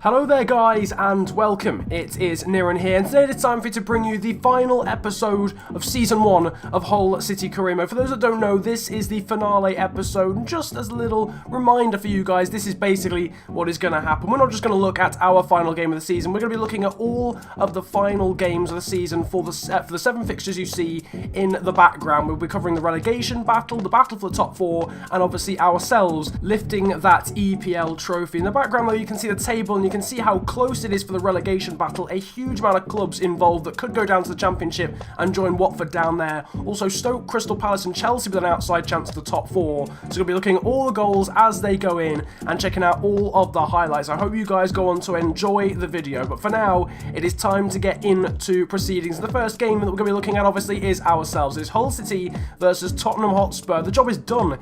Hello there guys and welcome, it is Niran here and today it's time for me to bring you the final episode of Season 1 of Hull City Career Mode. For those that don't know, this is the finale episode and just as a little reminder for you guys, this is basically what is going to happen. We're not just going to look at our final game of the season, we're going to be looking at all of the final games of the season for the 7 fixtures you see in the background. We'll be covering the relegation battle, the battle for the top 4 and obviously ourselves lifting that EPL trophy. In the background though you can see the table and you can see how close it is for the relegation battle. A huge amount of clubs involved that could go down to the Championship and join Watford down there. Also Stoke, Crystal Palace and Chelsea with an outside chance to the top 4. So we'll be looking at all the goals as they go in and checking out all of the highlights. I hope you guys go on to enjoy the video. But for now, it is time to get into proceedings. The first game that we're going to be looking at obviously is ourselves. It's Hull City versus Tottenham Hotspur. The job is done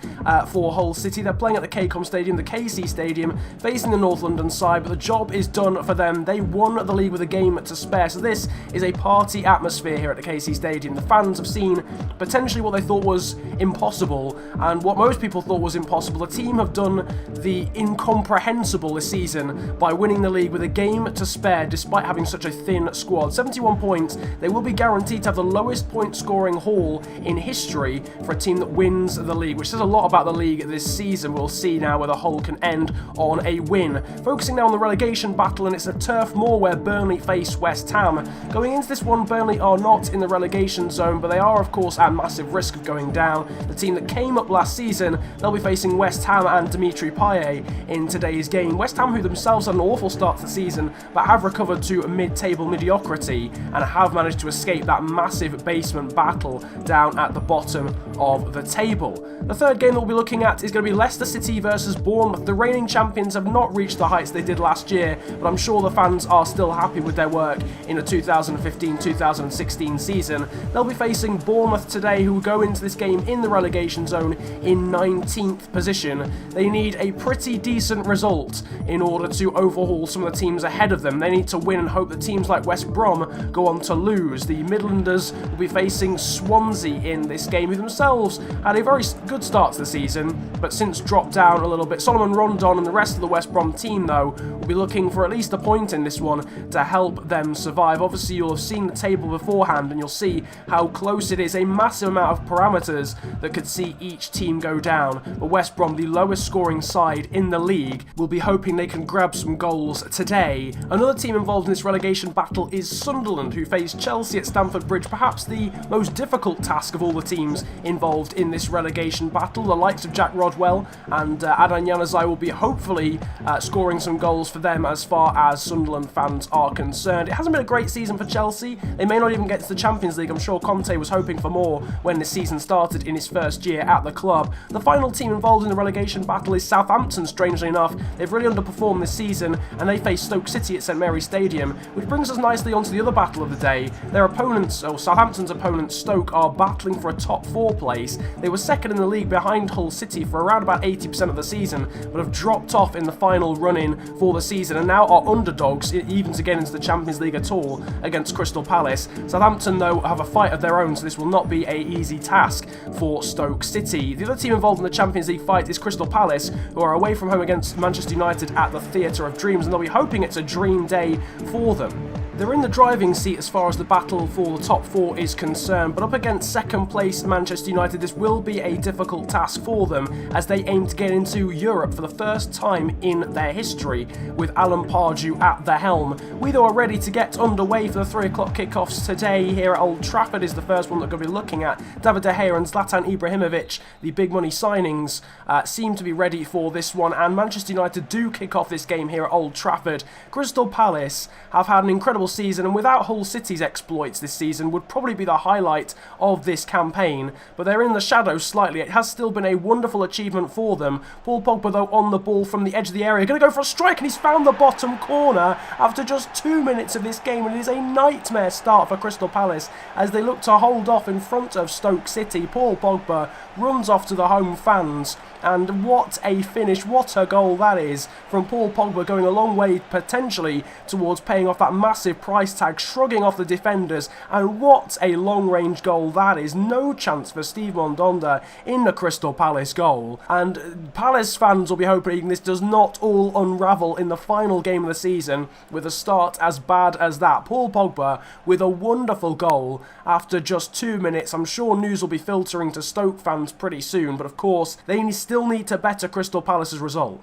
for Hull City. They're playing at the KCOM Stadium, the KC Stadium, facing the North London side, but the job is done for them. They won the league with a game to spare, so this is a party atmosphere here at the KC Stadium. The fans have seen potentially what they thought was impossible and what most people thought was impossible. The team have done the incomprehensible this season by winning the league with a game to spare despite having such a thin squad. 71 points. They will be guaranteed to have the lowest point scoring haul in history for a team that wins the league, which says a lot about the league this season. We'll see now whether Hull can end on a win. Focusing now on the relegation battle, and it's a Turf Moor where Burnley face West Ham. Going into this one, Burnley are not in the relegation zone, but they are of course at massive risk of going down. The team that came up last season, they'll be facing West Ham and Dimitri Payet in today's game. West Ham, who themselves had an awful start to the season, but have recovered to mid-table mediocrity and have managed to escape that massive basement battle down at the bottom of the table. The third game that we'll be looking at is going to be Leicester City versus Bournemouth. The reigning champions have not reached the heights they did last year, but I'm sure the fans are still happy with their work in the 2015-2016 season. They'll be facing Bournemouth today, who will go into this game in the relegation zone in 19th position. They need a pretty decent result in order to overhaul some of the teams ahead of them. They need to win and hope that teams like West Brom go on to lose. The Midlanders will be facing Swansea in this game, who themselves had a very good start to the season, but since dropped down a little bit. Solomon Rondon and the rest of the West Brom team, though, will be looking for at least a point in this one to help them survive. Obviously, you'll have seen the table beforehand, and you'll see how close it is. A massive amount of parameters that could see each team go down. But West Brom, the lowest scoring side in the league, will be hoping they can grab some goals today. Another team involved in this relegation battle is Sunderland, who face Chelsea at Stamford Bridge. Perhaps the most difficult task of all the teams involved in this relegation battle. The likes of Jack Rodwell and Adnan Januzaj will be hopefully scoring some goals for them as far as Sunderland fans are concerned. It hasn't been a great season for Chelsea. They may not even get to the Champions League. I'm sure Conte was hoping for more when the season started in his first year at the club. The final team involved in the relegation battle is Southampton, strangely enough. They've really underperformed this season and they face Stoke City at St Mary's Stadium, which brings us nicely onto the other battle of the day. Their opponents, or Southampton's opponents, Stoke, are battling for a top 4 place. They were second in the league behind Hull City for around about 80% of the season, but have dropped off in the final run-in for the season and now are underdogs even to get into the Champions League at all against Crystal Palace. Southampton, though, have a fight of their own, so this will not be an easy task for Stoke City. The other team involved in the Champions League fight is Crystal Palace, who are away from home against Manchester United at the Theatre of Dreams, and they'll be hoping it's a dream day for them. They're in the driving seat as far as the battle for the top 4 is concerned, but up against second place Manchester United, this will be a difficult task for them as they aim to get into Europe for the first time in their history, with Alan Pardew at the helm. We, though, are ready to get underway for the 3 o'clock kickoffs today here at Old Trafford is the first one that we're going to be looking at. David De Gea and Zlatan Ibrahimovic, the big money signings, seem to be ready for this one, and Manchester United do kick off this game here at Old Trafford. Crystal Palace have had an incredible season, and without Hull City's exploits this season would probably be the highlight of this campaign, but they're in the shadows slightly. It has still been a wonderful achievement for them. Paul Pogba, though, on the ball from the edge of the area, going to go for a strike, and he's found the bottom corner after just 2 minutes of this game, and it is a nightmare start for Crystal Palace as they look to hold off in front of Stoke City. Paul Pogba runs off to the home fans, and what a finish, what a goal that is from Paul Pogba, going a long way potentially towards paying off that massive massive price tag, shrugging off the defenders, and what a long-range goal that is. No chance for Steve Mondonda in the Crystal Palace goal, and Palace fans will be hoping this does not all unravel in the final game of the season with a start as bad as that. Paul Pogba with a wonderful goal after just 2 minutes. I'm sure news will be filtering to Stoke fans pretty soon, but of course they still need to better Crystal Palace's result.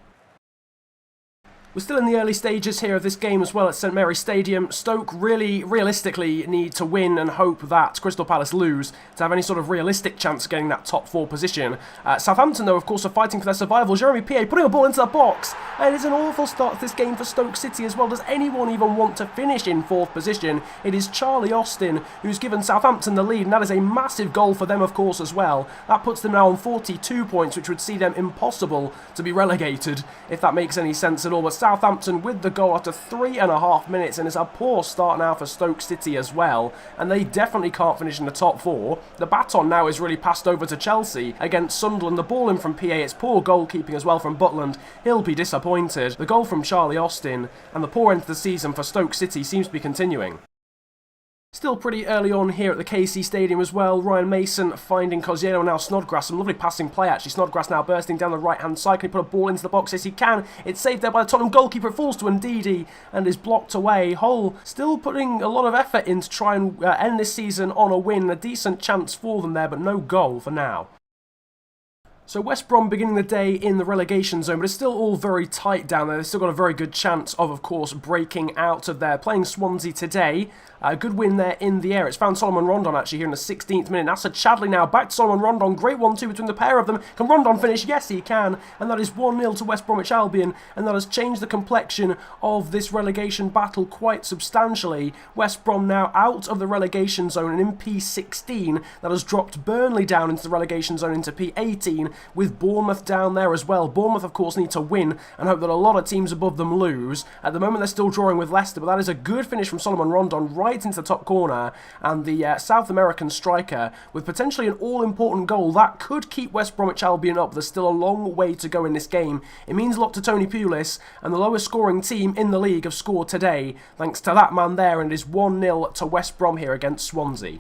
We're still in the early stages here of this game as well at St Mary's Stadium. Stoke really, realistically, need to win and hope that Crystal Palace lose to have any sort of realistic chance of getting that top 4 position. Southampton, though, of course, are fighting for their survival. Jeremy Pié putting a ball into the box, and it's an awful start to this game for Stoke City as well. Does anyone even want to finish in 4th position? It is Charlie Austin who's given Southampton the lead, and that is a massive goal for them, of course, as well. That puts them now on 42 points, which would see them impossible to be relegated, if that makes any sense at all. But Southampton with the goal after 3.5 minutes, and it's a poor start now for Stoke City as well, and they definitely can't finish in the top 4. The baton now is really passed over to Chelsea against Sunderland. The ball in from PA, it's poor goalkeeping as well from Butland. He'll be disappointed. The goal from Charlie Austin, and the poor end to the season for Stoke City seems to be continuing. Still pretty early on here at the KC Stadium as well. Ryan Mason finding Cosiello, now Snodgrass. Some lovely passing play actually. Snodgrass now bursting down the right-hand side. Can he put a ball into the box? Yes, he can. It's saved there by the Tottenham goalkeeper. It falls to Ndidi and is blocked away. Hull still putting a lot of effort in to try and end this season on a win. A decent chance for them there, but no goal for now. So West Brom beginning the day in the relegation zone, but it's still all very tight down there. They've still got a very good chance of course, breaking out of there. Playing Swansea today. A good win there in the air. It's found Solomon Rondon actually here in the 16th minute. Nasser Chadley now back to Solomon Rondon. Great 1-2 between the pair of them. Can Rondon finish? Yes, he can. And that is 1-0 to West Bromwich Albion. And that has changed the complexion of this relegation battle quite substantially. West Brom now out of the relegation zone and in P16. That has dropped Burnley down into the relegation zone into P18 with Bournemouth down there as well. Bournemouth, of course, need to win and hope that a lot of teams above them lose. At the moment, they're still drawing with Leicester, but that is a good finish from Solomon Rondon right into the top corner, and the South American striker with potentially an all-important goal that could keep West Bromwich Albion up. There's still a long way to go in this game. It means a lot to Tony Pulis, and the lowest scoring team in the league have scored today thanks to that man there, and it is 1-0 to West Brom here against Swansea.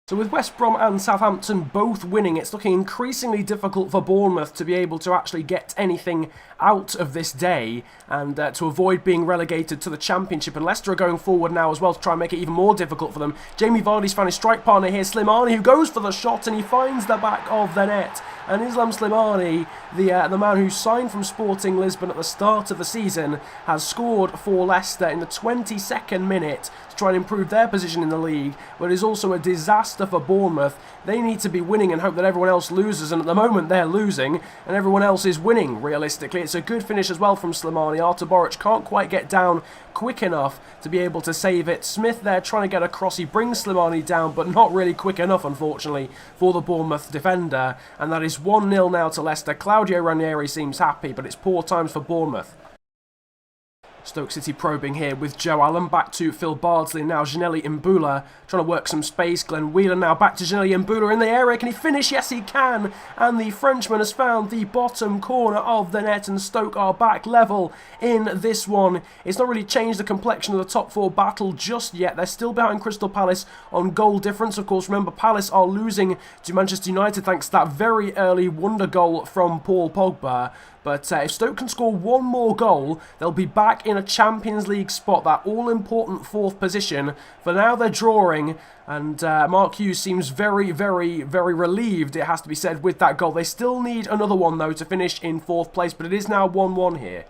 So with West Brom and Southampton both winning, it's looking increasingly difficult for Bournemouth to be able to actually get anything out of this day and to avoid being relegated to the Championship. And Leicester are going forward now as well to try and make it even more difficult for them. Jamie Vardy's found his strike partner here, Slimani, who goes for the shot and he finds the back of the net. And Islam Slimani, the man who signed from Sporting Lisbon at the start of the season, has scored for Leicester in the 22nd minute to try and improve their position in the league, but it is also a disaster for Bournemouth. They need to be winning and hope that everyone else loses, and at the moment they're losing and everyone else is winning, realistically. It's a good finish as well from Slimani. Artur Boruc can't quite get down quick enough to be able to save it. Smith there trying to get across. He brings Slimani down, but not really quick enough, unfortunately, for the Bournemouth defender. And that is 1-0 now to Leicester. Claudio Ranieri seems happy, but it's poor times for Bournemouth. Stoke City probing here with Joe Allen, back to Phil Bardsley, now Ginelli Mbula, trying to work some space. Glenn Whelan now back to Ginelli Mbula in the area. Can he finish? Yes, he can. And the Frenchman has found the bottom corner of the net, and Stoke are back level in this one. It's not really changed the complexion of the top 4 battle just yet. They're still behind Crystal Palace on goal difference. Of course, remember, Palace are losing to Manchester United thanks to that very early wonder goal from Paul Pogba. But if Stoke can score one more goal, they'll be back in a Champions League spot, that all-important 4th position. For now, they're drawing, and Mark Hughes seems very, very, very relieved, it has to be said, with that goal. They still need another one, though, to finish in 4th place, but it is now 1-1 here.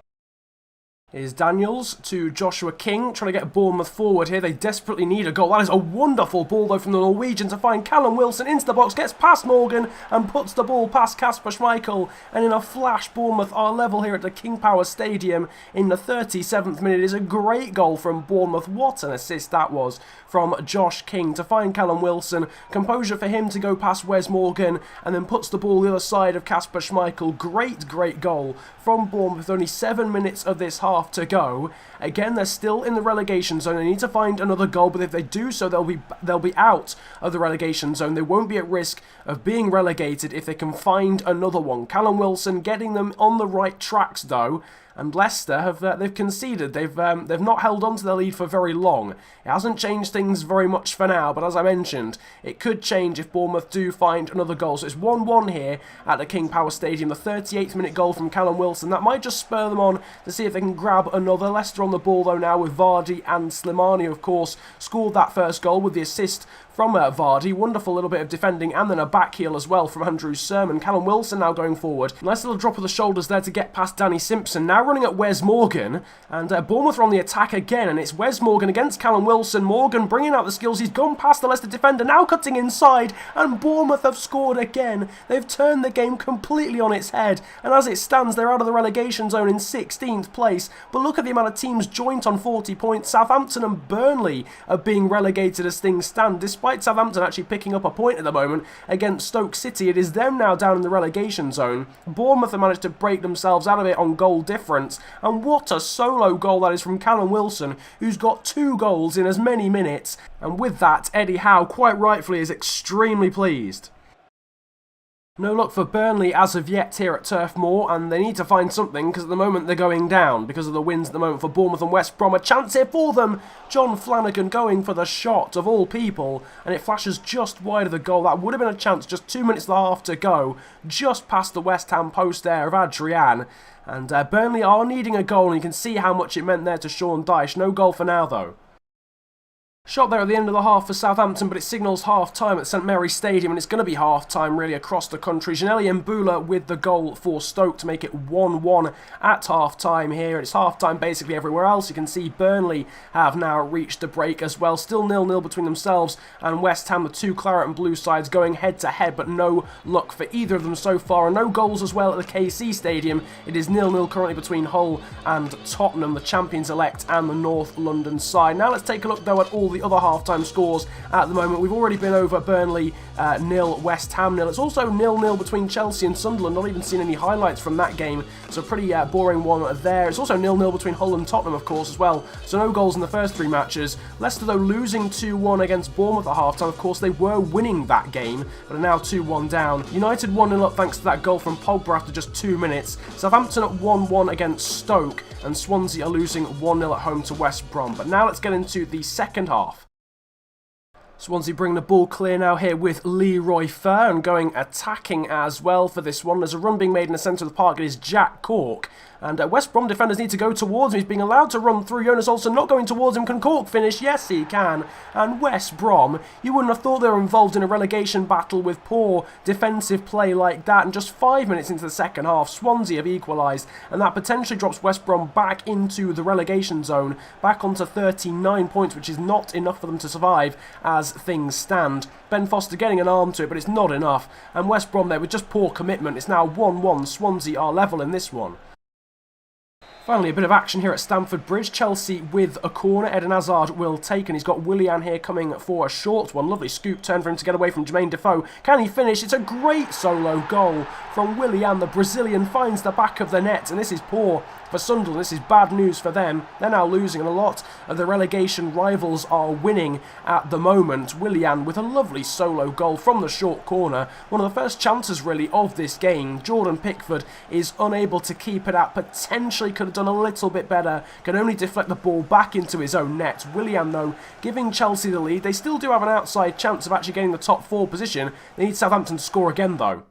Here's Daniels to Joshua King, trying to get Bournemouth forward here. They desperately need a goal. That is a wonderful ball, though, from the Norwegian to find Callum Wilson into the box, gets past Morgan and puts the ball past Kasper Schmeichel. And in a flash, Bournemouth are level here at the King Power Stadium in the 37th minute. It is a great goal from Bournemouth. What an assist that was from Josh King to find Callum Wilson. Composure for him to go past Wes Morgan and then puts the ball the other side of Kasper Schmeichel. Great, great goal from Bournemouth with only 7 minutes of this half to go. Again, they're still in the relegation zone. They need to find another goal, but if they do so, they'll be out of the relegation zone. They won't be at risk of being relegated if they can find another one. Callum Wilson getting them on the right tracks, though. and Leicester have they've conceded. They've not held on to their lead for very long. It hasn't changed things very much for now, but as I mentioned, it could change if Bournemouth do find another goal. So it's 1-1 here at the King Power Stadium. The 38th minute goal from Callum Wilson. That might just spur them on to see if they can grab another. Leicester on the ball though now with Vardy and Slimani, of course, scored that first goal with the assist from Vardy. Wonderful little bit of defending and then a back heel as well from Andrew Sermon. Callum Wilson now going forward. Nice little drop of the shoulders there to get past Danny Simpson. Now running at Wes Morgan, and Bournemouth are on the attack again, and it's Wes Morgan against Callum Wilson. Morgan bringing out the skills. He's gone past the Leicester defender, now cutting inside, and Bournemouth have scored again. They've turned the game completely on its head, and as it stands, they're out of the relegation zone in 16th place. But look at the amount of teams joint on 40 points. Southampton and Burnley are being relegated as things stand, despite Southampton actually picking up a point at the moment against Stoke City. It is them now down in the relegation zone. Bournemouth have managed to break themselves out of it on goal difference, and what a solo goal that is from Callum Wilson, who's got 2 goals in as many minutes, and with that, Eddie Howe quite rightfully is extremely pleased. No luck for Burnley as of yet here at Turf Moor, and they need to find something because at the moment they're going down because of the wins at the moment for Bournemouth and West Brom. A chance here for them. John Flanagan going for the shot of all people, and it flashes just wide of the goal. That would have been a chance, just 2 minutes and a half to go, just past the West Ham post there of Adrian. And Burnley are needing a goal, and you can see how much it meant there to Sean Dyche. No goal for now though. Shot there at the end of the half for Southampton, but it signals half-time at St Mary's Stadium, and it's going to be half-time really across the country. Janelli Mbula with the goal for Stoke to make it 1-1 at half-time here. It's half-time basically everywhere else. You can see Burnley have now reached the break as well. Still 0-0 between themselves and West Ham, the 2 claret and blue sides going head-to-head, but no luck for either of them so far. And no goals as well at the KC Stadium. It is 0-0 currently between Hull and Tottenham, the champions-elect, and the North London side. Now let's take a look though at all the other half-time scores at the moment. We've already been over Burnley 0, West Ham 0. It's also 0-0 between Chelsea and Sunderland. Not even seen any highlights from that game, so pretty boring one there. It's also 0-0 between Hull and Tottenham, of course, as well. So no goals in the first 3 matches. Leicester, though, losing 2-1 against Bournemouth at half-time. Of course, they were winning that game, but are now 2-1 down. United 1-0 up thanks to that goal from Pogba after just 2 minutes. Southampton at 1-1 against Stoke, and Swansea are losing 1-0 at home to West Brom. But now let's get into the second half. Swansea bring the ball clear now here with Leroy Fer, and going attacking as well for this one. There's a run being made in the centre of the park. It is Jack Cork. And West Brom defenders need to go towards him. He's being allowed to run through. Jonas Olsson not going towards him. Can Cork finish? Yes, he can. And West Brom, you wouldn't have thought they were involved in a relegation battle with poor defensive play like that. And just 5 minutes into the second half, Swansea have equalised. And that potentially drops West Brom back into the relegation zone, back onto 39 points, which is not enough for them to survive as things stand. Ben Foster getting an arm to it, but it's not enough. And West Brom there with just poor commitment. It's now 1-1. Swansea are level in this one. Finally, a bit of action here at Stamford Bridge. Chelsea with a corner. Eden Hazard will take, and he's got Willian here coming for a short one. Lovely scoop turn for him to get away from Jermaine Defoe. Can he finish? It's a great solo goal from Willian. The Brazilian finds the back of the net, and this is poor for Sunderland. This is bad news for them. They're now losing, and a lot of the relegation rivals are winning at the moment. Willian with a lovely solo goal from the short corner. One of the first chances, really, of this game. Jordan Pickford is unable to keep it out. Potentially could have done a little bit better. Can only deflect the ball back into his own net. Willian, though, giving Chelsea the lead. They still do have an outside chance of actually getting the top 4 position. They need Southampton to score again, though.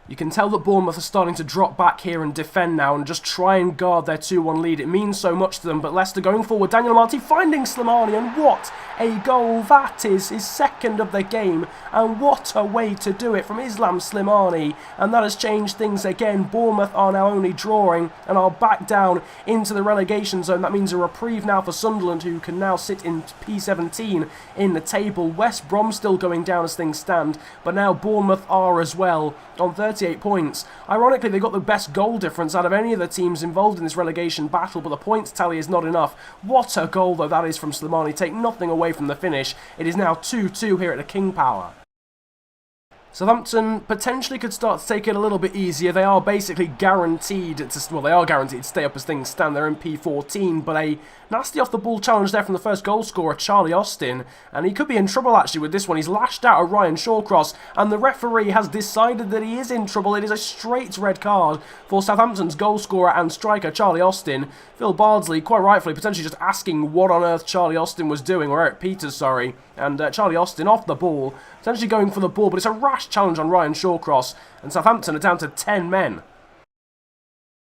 You can tell that Bournemouth are starting to drop back here and defend now and just try and guard their 2-1 lead. It means so much to them, but Leicester going forward. Daniel Marti finding Slimani, and what a goal that is! His second of the game, and what a way to do it from Islam Slimani. And that has changed things again. Bournemouth are now only drawing and are back down into the relegation zone. That means a reprieve now for Sunderland, who can now sit in P17 in the table. West Brom still going down as things stand, but now Bournemouth are as well on 38 points. Ironically, they got the best goal difference out of any of the teams involved in this relegation battle, but the points tally is not enough. What a goal, though, that is from Slimani. Take nothing away from the finish. It is now 2-2 here at the King Power. Southampton potentially could start to take it a little bit easier. They are basically guaranteed to stay up as things stand. They're in P14, but a nasty off-the-ball challenge there from the first goal scorer, Charlie Austin, and he could be in trouble actually with this one. He's lashed out a Ryan Shawcross, and the referee has decided that he is in trouble. It is a straight red card for Southampton's goal scorer and striker, Charlie Austin. Phil Bardsley, quite rightfully, potentially just asking what on earth Charlie Austin was doing, or Eric Peters, sorry, and Charlie Austin off the ball, potentially going for the ball, but it's a rash challenge on Ryan Shawcross, and Southampton are down to 10 men.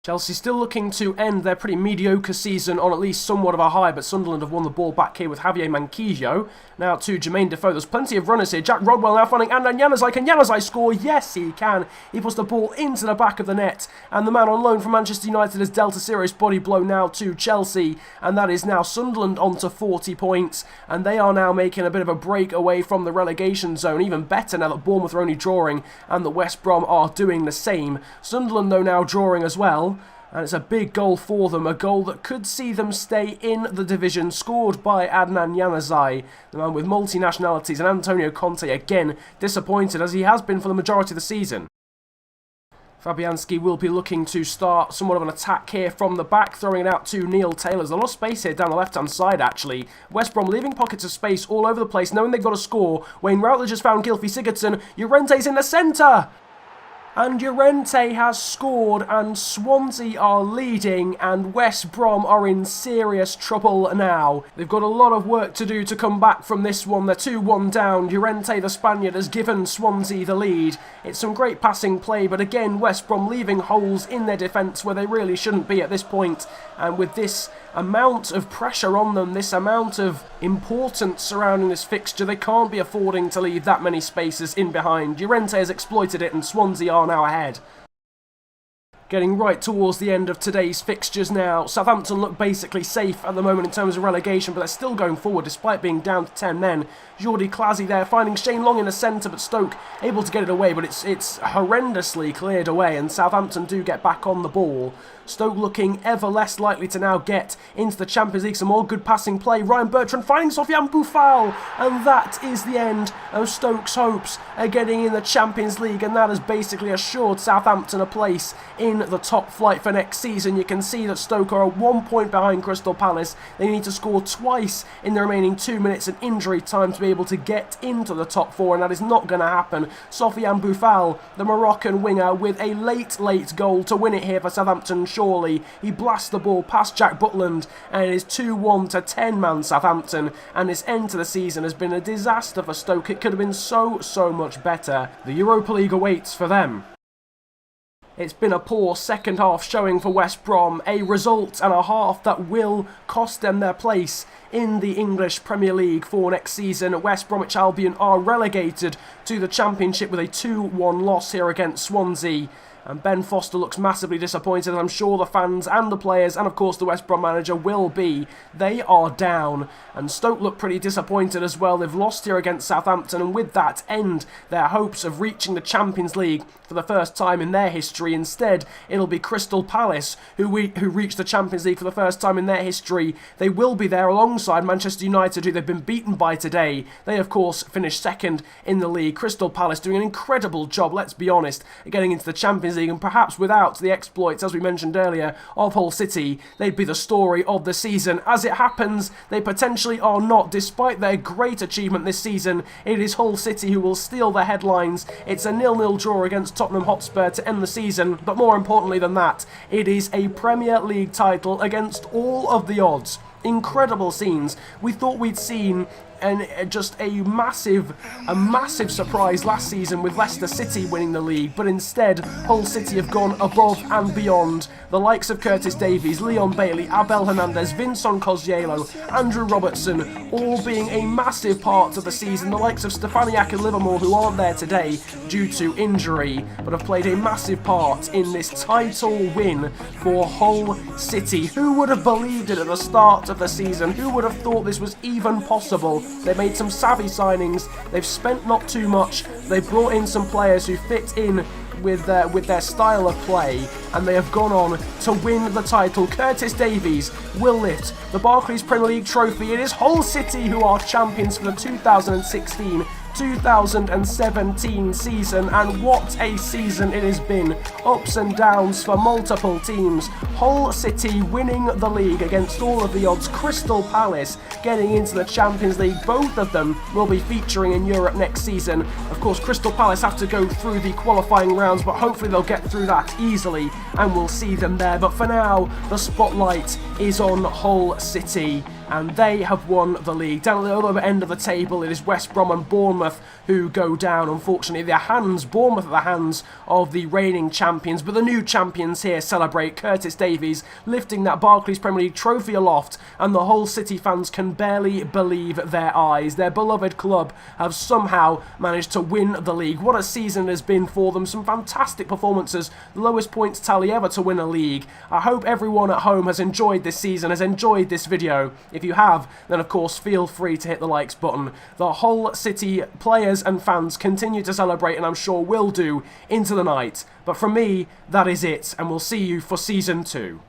Chelsea still looking to end their pretty mediocre season on at least somewhat of a high, but Sunderland have won the ball back here with Javier Manquillo. Now to Jermaine Defoe. There's plenty of runners here. Jack Rodwell now finding Andan Januzaj. Can Januzaj score? Yes, he can. He puts the ball into the back of the net, and the man on loan from Manchester United has dealt a serious body blow now to Chelsea, and that is now Sunderland on to 40 points, and they are now making a bit of a break away from the relegation zone. Even better now that Bournemouth are only drawing, and that West Brom are doing the same. Sunderland, though, now drawing as well. And it's a big goal for them, a goal that could see them stay in the division, scored by Adnan Januzaj, the man with multi-nationalities, and Antonio Conte again disappointed, as he has been for the majority of the season. Fabianski will be looking to start somewhat of an attack here from the back, throwing it out to Neil Taylor. There's a lot of space here down the left-hand side, actually. West Brom leaving pockets of space all over the place, knowing they've got to score. Wayne Routledge has found Gylfi Sigurdsson. Llorente's in the centre! And Llorente has scored, and Swansea are leading, and West Brom are in serious trouble now. They've got a lot of work to do to come back from this one. They're 2-1 down. Llorente, the Spaniard, has given Swansea the lead. It's some great passing play, but again, West Brom leaving holes in their defence where they really shouldn't be at this point. And with this amount of pressure on them, this amount of importance surrounding this fixture, they can't be affording to leave that many spaces in behind. Llorente has exploited it, and Swansea are now ahead. Getting right towards the end of today's fixtures now. Southampton look basically safe at the moment in terms of relegation, but they're still going forward despite being down to 10 men. Jordi Clazy there finding Shane Long in the centre, but Stoke able to get it away, but it's horrendously cleared away, and Southampton do get back on the ball. Stoke looking ever less likely to now get into the Champions League. Some more good passing play. Ryan Bertrand finding Sofiane Boufal, and that is the end of Stoke's hopes of getting in the Champions League, and that has basically assured Southampton a place in the top flight for next season. You can see that Stoke are 1 point behind Crystal Palace. They need to score twice in the remaining 2 minutes in injury time to be able to get into the top four, and that is not going to happen. Sofiane Boufal, the Moroccan winger, with a late goal to win it here for Southampton. Surely he blasts the ball past Jack Butland, and it is 2-1 to 10-man Southampton, and this end to the season has been a disaster for Stoke. It could have been so much better. The Europa League awaits for them. It's been a poor second half showing for West Brom, a result and a half that will cost them their place in the English Premier League for next season. West Bromwich Albion are relegated to the Championship with a 2-1 loss here against Swansea. And Ben Foster looks massively disappointed, and I'm sure the fans and the players and of course the West Brom manager will be. They are down, and Stoke look pretty disappointed as well. They've lost here against Southampton, and with that end their hopes of reaching the Champions League for the first time in their history. Instead, it'll be Crystal Palace who reach the Champions League for the first time in their history. They will be there alongside Manchester United, who they've been beaten by today. They of course finished second in the league. Crystal Palace doing an incredible job, let's be honest, getting into the Champions League, and perhaps without the exploits, as we mentioned earlier, of Hull City, they'd be the story of the season. As it happens, they potentially are not. Despite their great achievement this season, it is Hull City who will steal the headlines. It's a 0-0 draw against Tottenham Hotspur to end the season, but more importantly than that, it is a Premier League title against all of the odds. Incredible scenes. We thought we'd seen just a massive surprise last season with Leicester City winning the league, but instead Hull City have gone above and beyond. The likes of Curtis Davies, Leon Bailey, Abel Hernandez, Vincent Cosciello, Andrew Robertson, all being a massive part of the season. The likes of Stefaniak and Livermore, who aren't there today due to injury, but have played a massive part in this title win for Hull City. Who would have believed it at the start of the season? Who would have thought this was even possible? They've made some savvy signings, they've spent not too much, they've brought in some players who fit in with their style of play, and they have gone on to win the title. Curtis Davies will lift the Barclays Premier League trophy. It is Hull City who are champions for the 2016 2017 season, and what a season it has been. Ups and downs for multiple teams. Hull City winning the league against all of the odds. Crystal Palace getting into the Champions League. Both of them will be featuring in Europe next season. Of course, Crystal Palace have to go through the qualifying rounds, but hopefully they'll get through that easily and we'll see them there. But for now, the spotlight is on Hull City, and they have won the league. Down at the other end of the table, it is West Brom and Bournemouth who go down, unfortunately. Bournemouth at the hands of the reigning champions, but the new champions here celebrate. Curtis Davies lifting that Barclays Premier League trophy aloft, and the Hull City fans can barely believe their eyes. Their beloved club have somehow managed to win the league. What a season it has been for them. Some fantastic performances, the lowest points tally ever to win a league. I hope everyone at home has enjoyed this season, has enjoyed this video. If you have, then of course feel free to hit the likes button. The Hull City players and fans continue to celebrate, and I'm sure will do into the night. But from me, that is it, and we'll see you for Season 2.